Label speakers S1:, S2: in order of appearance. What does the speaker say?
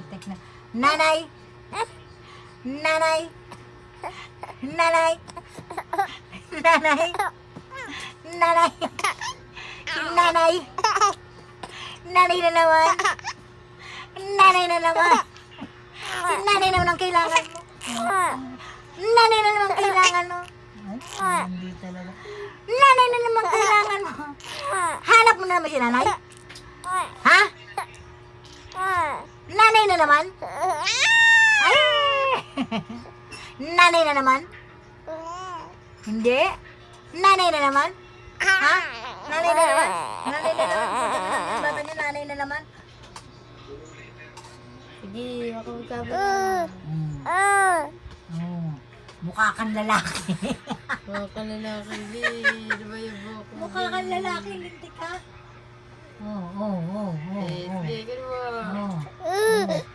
S1: Putik na. Nanay! Nanay! Nanay! Nanay! Nanay! Nanay! Nanay na naman! Nanay na naman! Nanay na naman ang kailangan mo! Nanay na naman ang kailangan mo! Ay, hindi talaga. Nanay na naman ang kailangan mo! Hanap mo na naman si nanay? Ha? Nanay na naman? Ay! Nanay na naman? Hindi? Nanay na naman? Ha? Nanay na naman? Nanay na naman? Bata niyo, nanay na naman?
S2: Sige, ako magkabot.
S1: Mukha kang lalaki.
S2: Mukha ka lalaki, di. Di ba yung buhok mo?
S1: Mukha kang lalaki, lintik ka. Oo.
S2: Eh, sige, ganun mo.
S1: Oo.